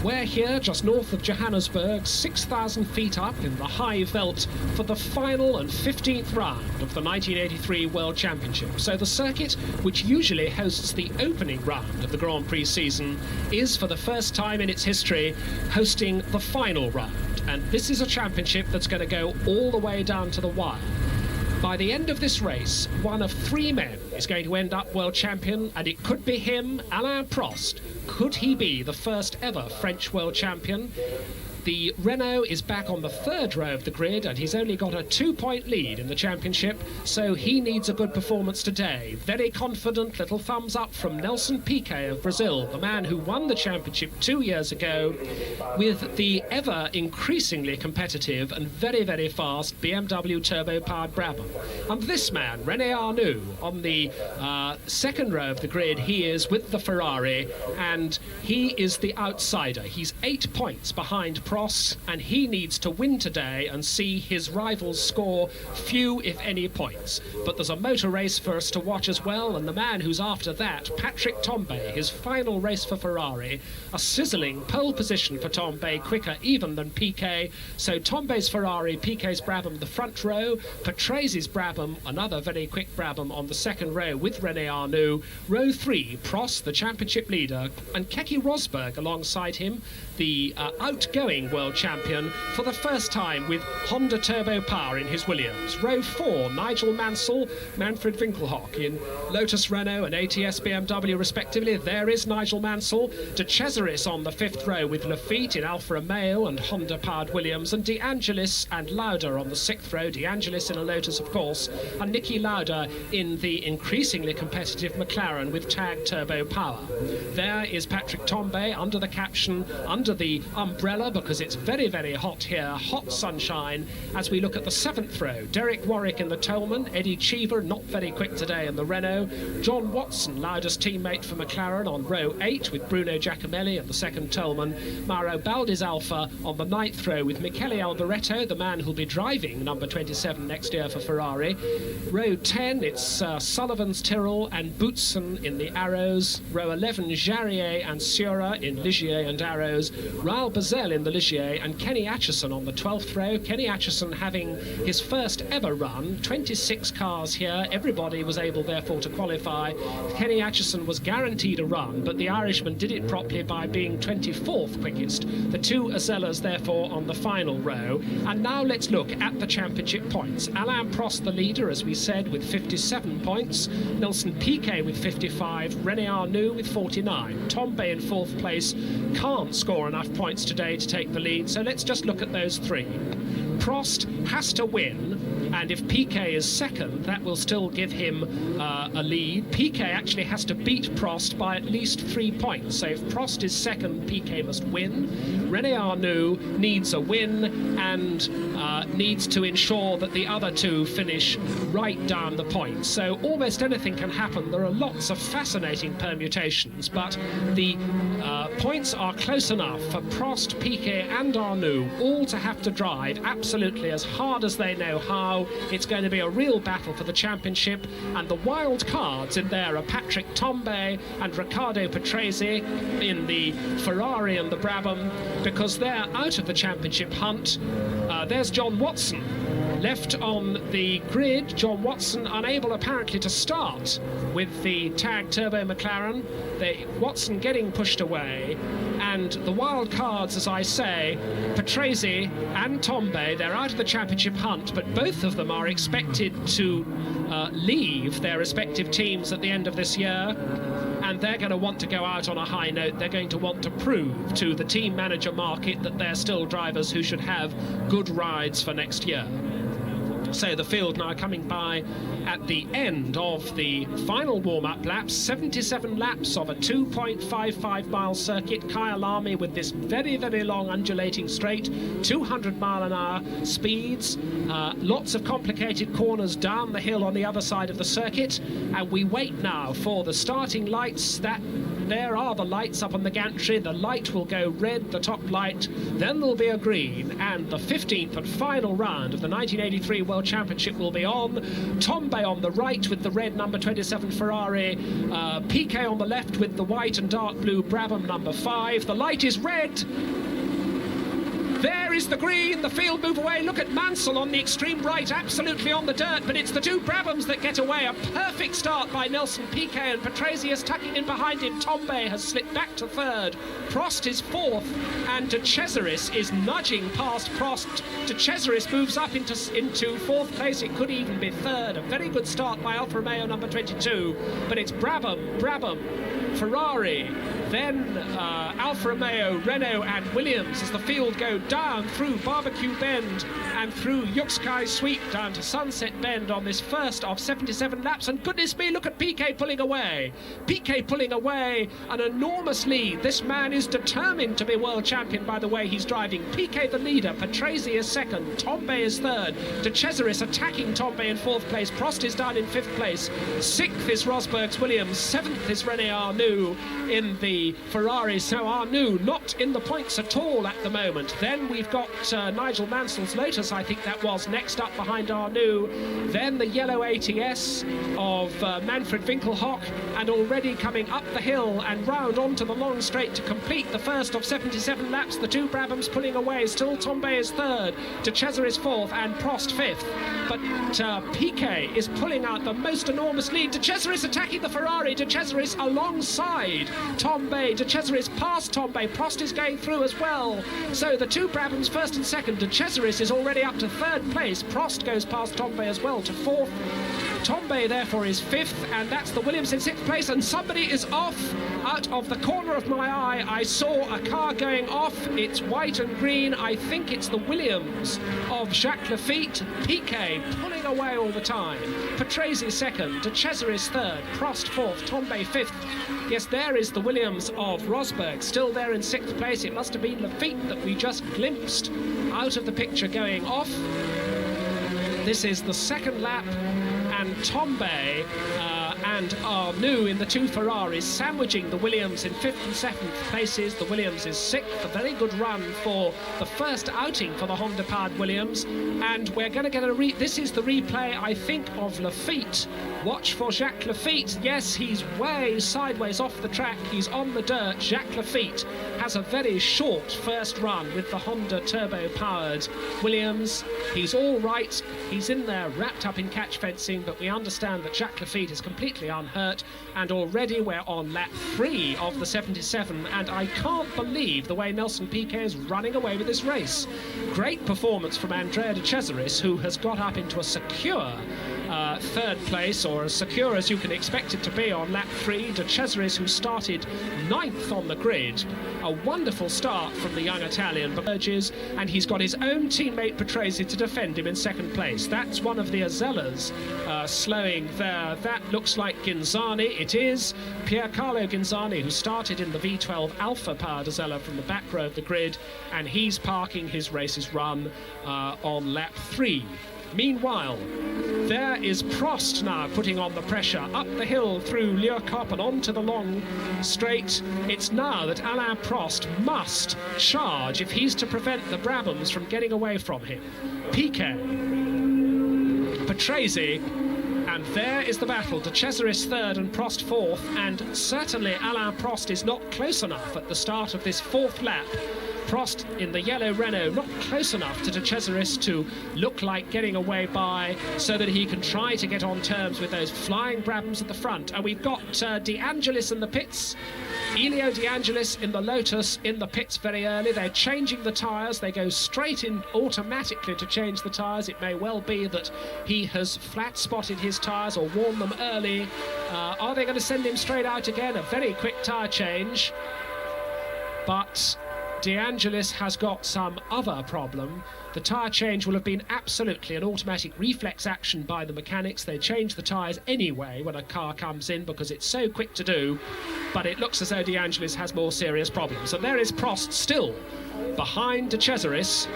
We're here just north of Johannesburg, 6,000 feet up in the high veld for the final and 15th round of the 1983 World Championship. So the circuit, which usually hosts the opening round of the Grand Prix season, is for the first time in its history hosting the final round. And this is a championship that's going to go all the way down to the wire. By the end of this race, one of three men is going to end up world champion, and it could be him, Alain Prost. Could he be the first ever French world champion? The Renault is back on the third row of the grid, and he's only got a 2-point lead in the championship, so he needs a good performance today. Very confident little thumbs up from Nelson Piquet of Brazil, the man who won the championship 2 years ago with the ever increasingly competitive and very, very fast BMW turbo-powered Brabham. And this man, René Arnoux, on the second row of the grid, he is with the Ferrari, and he is the outsider. He's 8 points behind Prost, and he needs to win today and see his rivals score few, if any, points. But there's a motor race for us to watch as well, and the man who's after that, Patrick Tambay, his final race for Ferrari, a sizzling pole position for Tambay, quicker even than Piquet. So Tambay's Ferrari, Piquet's Brabham the front row, Patrese Brabham, another very quick Brabham on the second row with René Arnoux. Row 3, Prost, the championship leader, and Keke Rosberg alongside him, the outgoing world champion, for the first time with Honda turbo power in his Williams. Row 4, Nigel Mansell, Manfred Winkelhock in Lotus Renault and ATS BMW respectively. There is Nigel Mansell. De Cesaris on the 5th row with Lafitte in Alfa Romeo and Honda powered Williams, and De Angelis and Lauda on the 6th row. De Angelis in a Lotus, of course, and Niki Lauda in the increasingly competitive McLaren with TAG turbo power. There is Patrick Tambay under the caption, under the umbrella, because it's very, very hot here, hot sunshine, as we look at the 7th row. Derek Warwick in the Tolman, Eddie Cheever, not very quick today in the Renault. John Watson, Lauda's teammate for McLaren, on row 8 with Bruno Giacomelli at the second Tolman. Mauro Baldi's Alfa on the 9th row with Michele Alboreto, the man who'll be driving number 27 next year for Ferrari. Row 10, it's Sullivan's Tyrrell and Boutsen in the Arrows. Row 11, Jarrier and Sura in Ligier and Arrows. Raoul Boesel in the Ligier, and Kenny Atchison on the 12th row. Kenny Atchison having his first ever run, 26 cars here, everybody was able therefore to qualify. Kenny Atchison was guaranteed a run, but the Irishman did it properly by being 24th quickest. The two Azellas therefore on the final row. And now let's look at the championship points. Alain Prost the leader, as we said, with 57 points. Nelson Piquet with 55, René Arnoux with 49. Tambay in 4th place can't score enough points today to take the lead, so let's just look at those three. Prost has to win, and if Piquet is second, that will still give him a lead. Piquet actually has to beat Prost by at least 3 points, so if Prost is second, Piquet must win. René Arnoux needs a win and needs to ensure that the other two finish right down the points. So almost anything can happen. There are lots of fascinating permutations, but the points are close enough for Prost, Piquet and Arnoux all to have to drive absolutely as hard as they know how. It's going to be a real battle for the championship, and the wild cards in there are Patrick Tambay and Riccardo Patrese in the Ferrari and the Brabham, because they're out of the championship hunt. There's John Watson left on the grid. John Watson unable apparently to start with the TAG Turbo McLaren. Watson getting pushed away, and the wild cards, as I say, Patrese and Tambay, they're out of the championship hunt, but both of them are expected to leave their respective teams at the end of this year, and they're going to want to go out on a high note. They're going to want to prove to the team manager market that they're still drivers who should have good rides for next year. So the field now coming by at the end of the final warm-up laps, 77 laps of a 2.55 mile circuit. Kyalami with this very, very long undulating straight, 200 mile an hour speeds, lots of complicated corners down the hill on the other side of the circuit, and we wait now for the starting lights. There are the lights up on the gantry. The light will go red, the top light, then there'll be a green, and the 15th and final round of the 1983 World World Championship will be on. Tombe on the right with the red number 27 Ferrari. Piquet on the left with the white and dark blue Brabham number 5. The light is red. There is the green, the field move away. Look at Mansell on the extreme right, absolutely on the dirt, but it's the two Brabhams that get away. A perfect start by Nelson Piquet, and Patrese is tucking in behind him. Tombe has slipped back to third. Prost is fourth, and De Cesaris is nudging past Prost. De Cesaris moves up into fourth place. It could even be third. A very good start by Alfa Romeo number 22, but it's Brabham, Ferrari, then Alfa Romeo, Renault and Williams as the field go down through Barbecue Bend and through Yuxkai Sweep down to Sunset Bend on this first of 77 laps. And goodness me, look at Piquet pulling away. Piquet pulling away, an enormous lead. This man is determined to be world champion by the way he's driving. Piquet the leader, Patrese is second, Tombe is third, De Cesaris attacking Tombe in fourth place, Prost is down in fifth place, sixth is Rosberg's Williams, seventh is René Arnoux in the Ferrari. So Arnoux not in the points at all at the moment. Then we've got Nigel Mansell's Lotus, I think that was, next up behind Arnoux. Then the yellow ATS of Manfred Winkelhock, and already coming up the hill and round onto the long straight to complete the first of 77 laps. The two Brabhams pulling away. Still Tombe is third, De Cesaris fourth and Prost fifth. But Piquet is pulling out the most enormous lead. De Cesaris attacking the Ferrari. De Cesaris alongside Tombe. De Cesaris past Tombe. Prost is going through as well. So the two Brabhams first and second. De Cesaris is already up to third place. Prost goes past Tombe as well to fourth. Tombe therefore is fifth, and that's the Williams in sixth place, and somebody is off. Out of the corner of my eye I saw a car going off. It's white and green. I think it's the Williams of Jacques Lafitte. Piquet pulling away all the time. Patrese second, De Cesaris third, Prost fourth, Tombe fifth. Yes, there is the Williams of Rosberg, still there in sixth place. It must have been Lafitte that we just glimpsed out of the picture going off. This is the second lap, and Tombe and Arnoux in the two Ferraris sandwiching the Williams in fifth and seventh places. The Williams is sixth. A very good run for the first outing for the Honda-powered Williams. And we're going to get this is the replay, I think, of Lafitte. Watch for Jacques Lafitte. Yes, he's way sideways off the track. He's on the dirt. Jacques Lafitte has a very short first run with the Honda turbo-powered Williams. He's all right. He's in there wrapped up in catch fencing, but we understand that Jacques Lafitte is completely unhurt, and already we're on lap 3 of the 77, and I can't believe the way Nelson Piquet is running away with this race. Great performance from Andrea De Cesaris, who has got up into a secure third place, or as secure as you can expect it to be on lap 3. De Cesaris, who started 9th on the grid. A wonderful start from the young Italian, and he's got his own teammate Patrese to defend him in second place. That's one of the Azellas slowing there. That looks like Ghinzani. It is Piercarlo Ghinzani, who started in the V12 Alpha powered Azella from the back row of the grid, and he's parking his race's run on lap 3. Meanwhile, there is Prost now putting on the pressure up the hill through Leurkop and onto the long straight. It's now that Alain Prost must charge if he's to prevent the Brabhams from getting away from him. Piquet, Patrese, and there is the battle. De Cesaris third and Prost fourth, and certainly Alain Prost is not close enough at the start of this fourth lap. Prost in the yellow Renault, not close enough to De Cesaris to look like getting away by, so that he can try to get on terms with those flying Brabhams at the front. And we've got De Angelis in the pits. Elio De Angelis in the Lotus in the pits very early. They're changing the tyres. They go straight in automatically to change the tyres. It may well be that he has flat spotted his tyres or worn them early. Are they going to send him straight out again? A very quick tyre change. But De Angelis has got some other problem. The tyre change will have been absolutely an automatic reflex action by the mechanics. They change the tyres anyway when a car comes in because it's so quick to do, but it looks as though De Angelis has more serious problems. And there is Prost still behind De Cesaris.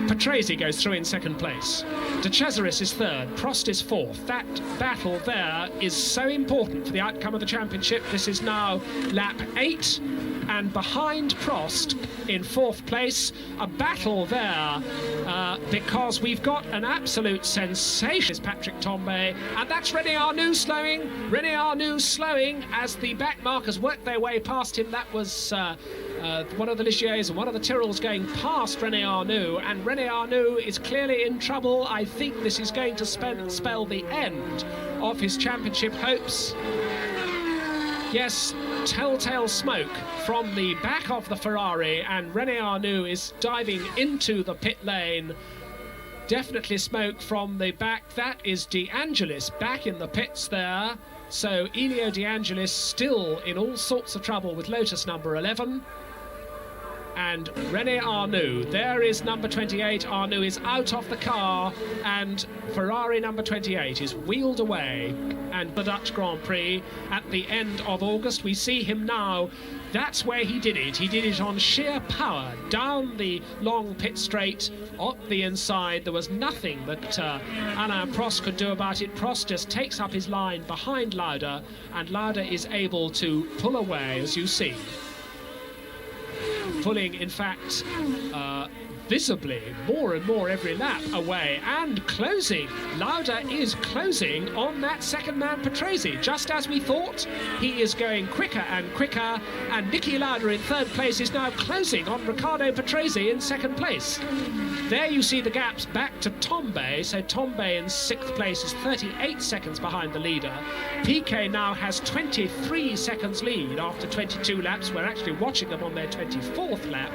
Patrese goes through in second place. De Cesaris is third. Prost is fourth. That battle there is so important for the outcome of the championship. This is now lap 8, and behind Prost in fourth place, a battle there because we've got an absolute sensation. It's Patrick Tambay, and that's René Arnoux slowing. René Arnoux slowing as the back markers work their way past him. That was one of the Ligiers and one of the Tyrrells going past René Arnoux, and René Arnoux is clearly in trouble. I think this is going to spell the end of his championship hopes. Yes, telltale smoke from the back of the Ferrari, and René Arnoux is diving into the pit lane. Definitely smoke from the back. That is De Angelis back in the pits there. So Elio De Angelis still in all sorts of trouble with Lotus number 11. And René Arnoux, there is number 28. Arnoux is out of the car, and Ferrari number 28 is wheeled away. And the Dutch Grand Prix at the end of August, we see him now. That's where he did it. He did it on sheer power, down the long pit straight, up the inside. There was nothing that Alain Prost could do about it. Prost just takes up his line behind Lauda, and Lauda is able to pull away, as you see. Pulling, in fact, visibly more and more every lap away, and closing. Lauda is closing on that second man, Patrese. Just as we thought, he is going quicker and quicker, and Niki Lauda in third place is now closing on Riccardo Patrese in second place. There you see the gaps back to Tambay. So Tambay in sixth place is 38 seconds behind the leader. Piquet now has 23 seconds lead after 22 laps. We're actually watching them on their 24th lap.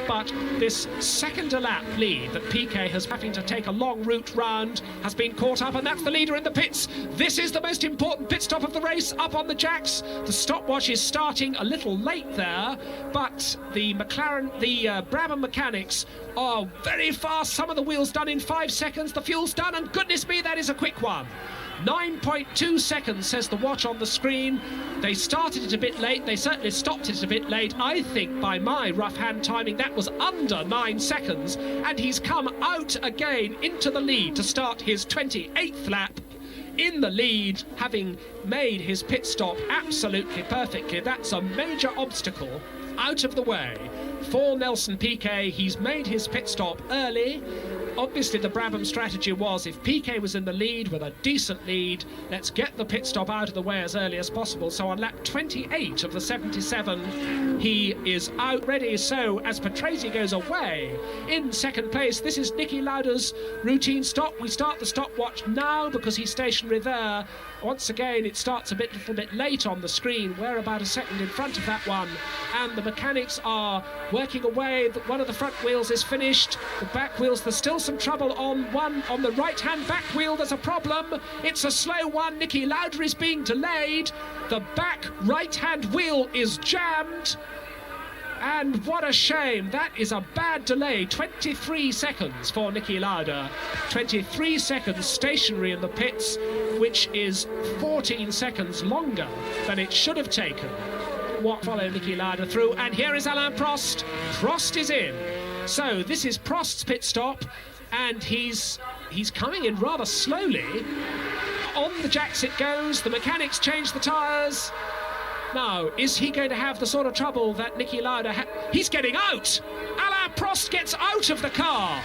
But this second lap lead that Piquet has having to take a long route round has been caught up, and that's the leader in the pits. This is the most important pit stop of the race, up on the jacks. The stopwatch is starting a little late there, but the Brabham mechanics are very fast. Some of the wheels done in 5 seconds. The fuel's done, and goodness me, that is a quick one. 9.2 seconds says the watch on the screen. They started it a bit late. They certainly stopped it a bit late. I think by my rough hand timing that was under 9 seconds, and he's come out again into the lead to start his 28th lap in the lead, having made his pit stop absolutely perfectly. That's a major obstacle out of the way for Nelson Piquet. He's made his pit stop early. Obviously the Brabham strategy was, if Piquet was in the lead with a decent lead, let's get the pit stop out of the way as early as possible. So on lap 28 of the 77, he is out ready. So as Patrese goes away in second place, this is Niki Lauda's routine stop. We start the stopwatch now because he's stationary there. Once again, it starts a little bit late on the screen. We're about a second in front of that one, and the mechanics are working away. One of the front wheels is finished. The back wheels, there's still some trouble on the right-hand back wheel. There's a problem. It's a slow one. Niki Lauda is being delayed. The back right-hand wheel is jammed. And what a shame. That is a bad delay. 23 seconds for Niki Lauda. 23 seconds stationary in the pits, which is 14 seconds longer than it should have taken. What follow Niki Lauda through, and here is Alain Prost. Prost is in. So this is Prost's pit stop, and he's coming in rather slowly. On the jacks it goes. The mechanics change the tyres. Now, is he going to have the sort of trouble that Niki Lauda had? He's getting out! Alain Prost gets out of the car!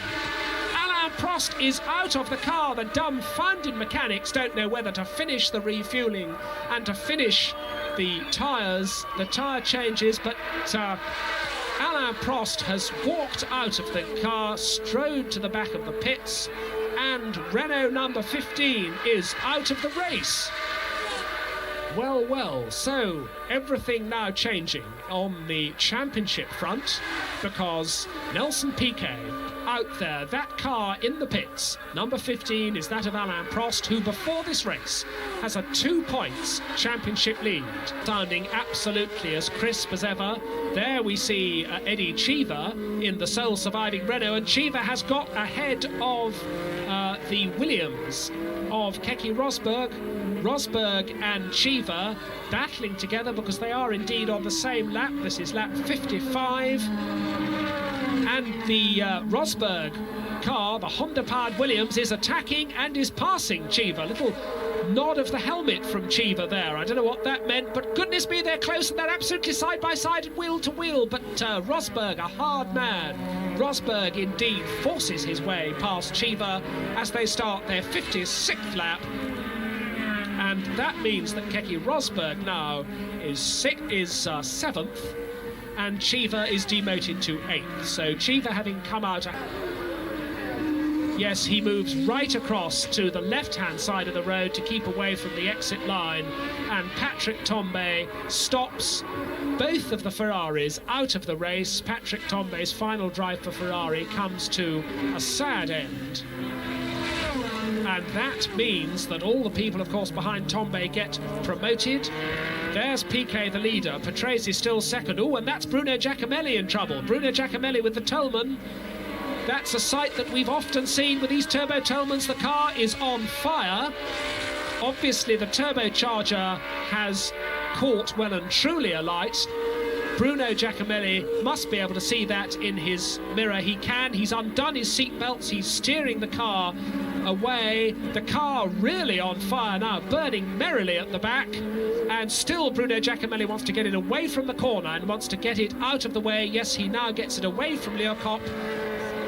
Alain Prost is out of the car. The dumbfounded mechanics don't know whether to finish the refuelling and to finish the tyres, the tyre changes, but Alain Prost has walked out of the car, strode to the back of the pits, and Renault number 15 is out of the race. Well, well, so everything now changing on the championship front, because Nelson Piquet out there, that car in the pits, number 15 is that of Alain Prost, who before this race has a 2 points championship lead, sounding absolutely as crisp as ever. There we see Eddie Cheever in the sole surviving Renault, and Cheever has got ahead of the Williams of Keke Rosberg. Rosberg and Cheever battling together because they are indeed on the same lap. This is lap 55. And the Rosberg car, the Honda-powered Williams, is attacking and is passing Cheever. Little nod of the helmet from Cheever there. I don't know what that meant, but goodness me, they're close and they're absolutely side by side and wheel to wheel. But Rosberg, a hard man, Rosberg indeed forces his way past Cheever as they start their 56th lap. And that means that Keke Rosberg now is 7th and Cheever is demoted to 8th. So Cheever, having come out... Yes, he moves right across to the left-hand side of the road to keep away from the exit line, and Patrick Tambay stops both of the Ferraris out of the race. Patrick Tambay's final drive for Ferrari comes to a sad end. And that means that all the people, of course, behind Tambay get promoted. There's Piquet, the leader. Patrese still second. Oh, and that's Bruno Giacomelli in trouble. Bruno Giacomelli with the Tolman. That's a sight that we've often seen with these turbo Tolmans. The car is on fire. Obviously, the turbocharger has caught well and truly alight. Bruno Giacomelli must be able to see that in his mirror. He can. He's undone his seat belts. He's steering the car away. The car really on fire now, burning merrily at the back. And still Bruno Giacomelli wants to get it away from the corner and wants to get it out of the way. Yes, he now gets it away from Leocop,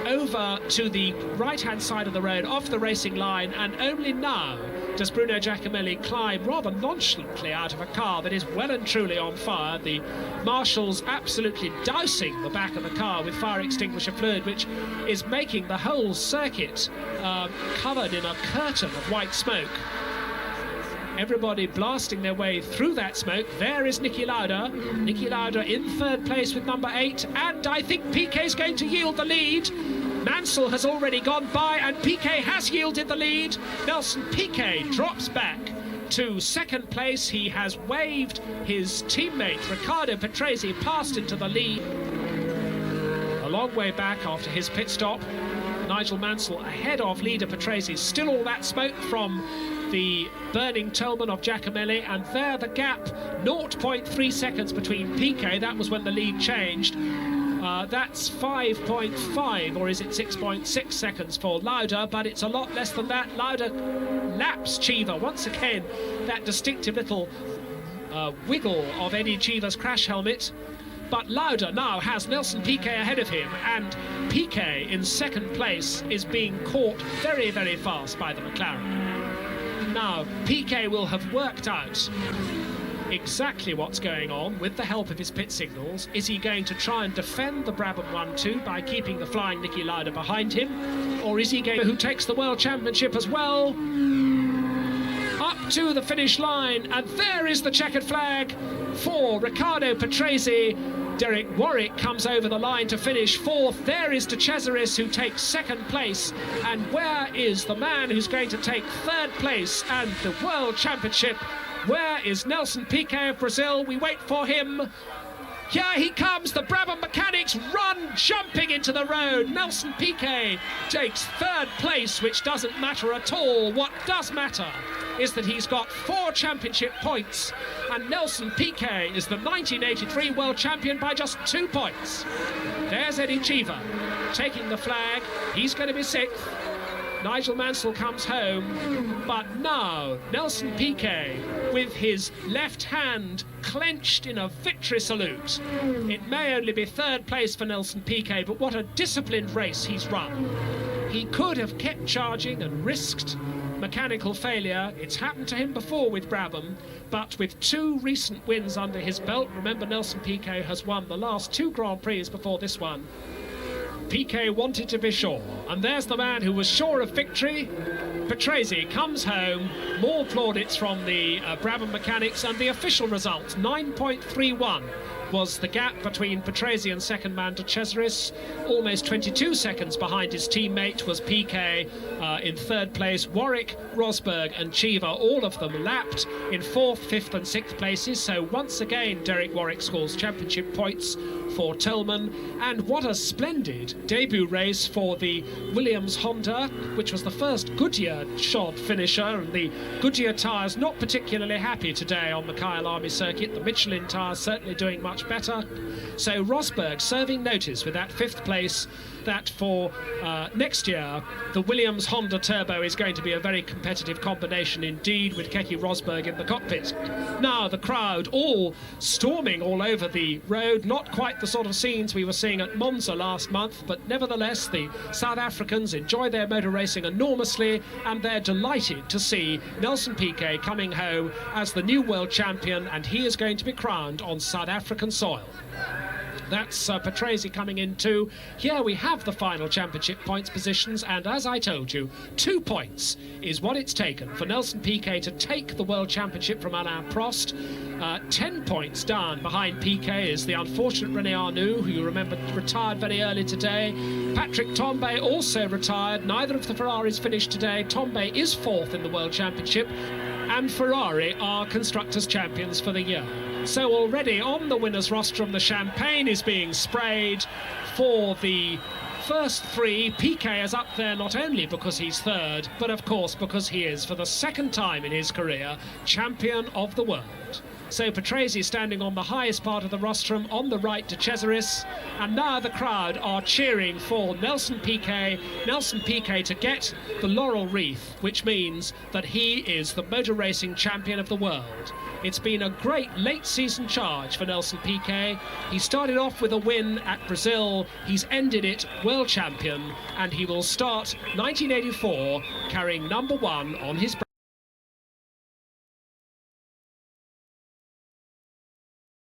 over to the right-hand side of the road, off the racing line, and only now does Bruno Giacomelli climb rather nonchalantly out of a car that is well and truly on fire. The marshals absolutely dousing the back of the car with fire extinguisher fluid, which is making the whole circuit covered in a curtain of white smoke. Everybody blasting their way through that smoke. There is Niki Lauda. Niki Lauda in third place with number 8. And I think Piquet's going to yield the lead. Mansell has already gone by and Piquet has yielded the lead. Nelson Piquet drops back to second place. He has waved his teammate Riccardo Patrese past into the lead. A long way back after his pit stop. Nigel Mansell ahead of leader Patrese. Still all that smoke from the burning Tolman of Giacomelli, and there the gap, 0.3 seconds between Piquet. That was when the lead changed. That's 5.5, or is it 6.6 seconds for Lauda, but it's a lot less than that. Lauda laps Cheever. Once again, that distinctive little wiggle of Eddie Cheever's crash helmet. But Lauda now has Nelson Piquet ahead of him, and Piquet in second place is being caught very, very fast by the McLaren. Now, Piquet will have worked out exactly what's going on with the help of his pit signals. Is he going to try and defend the Brabham 1-2 by keeping the flying Niki Lauda behind him? Or is he going to, who takes the World Championship as well, up to the finish line? And there is the checkered flag for Riccardo Patrese. Derek Warwick comes over the line to finish 4th. There is De Cesaris, who takes second place. And where is the man who's going to take third place and the World Championship? Where is Nelson Piquet of Brazil? We wait for him. Here he comes. The Brabham mechanics run jumping into the road. Nelson Piquet takes third place, which doesn't matter at all. What does matter is that he's got 4 championship points, and Nelson Piquet is the 1983 world champion by just 2 points. There's Eddie Cheever taking the flag. He's going to be 6th. Nigel Mansell comes home, but now Nelson Piquet with his left hand clenched in a victory salute. It may only be third place for Nelson Piquet, but what a disciplined race he's run. He could have kept charging and risked mechanical failure. It's happened to him before with Brabham, but with 2 recent wins under his belt, remember Nelson Piquet has won the last 2 Grand Prix before this one, Piquet wanted to be sure, and there's the man who was sure of victory. Patrese comes home. More plaudits from the Brabham mechanics, and the official result, 9.31 was the gap between Patrese and second man De Cesaris. Almost 22 seconds behind his teammate was Piquet. In third place, Warwick, Rosberg and Cheever, all of them lapped in 4th, 5th and 6th places. So once again, Derek Warwick scores championship points for Tolman. And what a splendid debut race for the Williams Honda, which was the first Goodyear shod finisher, and the Goodyear tyres not particularly happy today on the Kyalami circuit. The Michelin tyres certainly doing much much better. So Rosberg serving notice with that 5th place that for next year the Williams Honda Turbo is going to be a very competitive combination indeed, with Keke Rosberg in the cockpit. Now the crowd all storming all over the road, not quite the sort of scenes we were seeing at Monza last month, but nevertheless the South Africans enjoy their motor racing enormously, and they're delighted to see Nelson Piquet coming home as the new world champion, and he is going to be crowned on South African soil. That's Patrese coming in too. Here we have the final championship points positions, and as I told you, 2 points is what it's taken for Nelson Piquet to take the World Championship from Alain Prost. 10 points down behind Piquet is the unfortunate René Arnoux, who you remember retired very early today. Patrick Tambay also retired. Neither of the Ferraris finished today. Tambay is 4th in the World Championship, and Ferrari are Constructors' Champions for the year. So already on the winner's rostrum, the champagne is being sprayed for the first 3. Piquet is up there not only because he's 3rd, but of course because he is, for the 2nd time in his career, champion of the world. So Patrese standing on the highest part of the rostrum, on the right to Cesaris, and now the crowd are cheering for Nelson Piquet to get the laurel wreath, which means that he is the motor racing champion of the world. It's been a great late season charge for Nelson Piquet. He started off with a win at Brazil, he's ended it world champion, and he will start 1984 carrying number 1 on his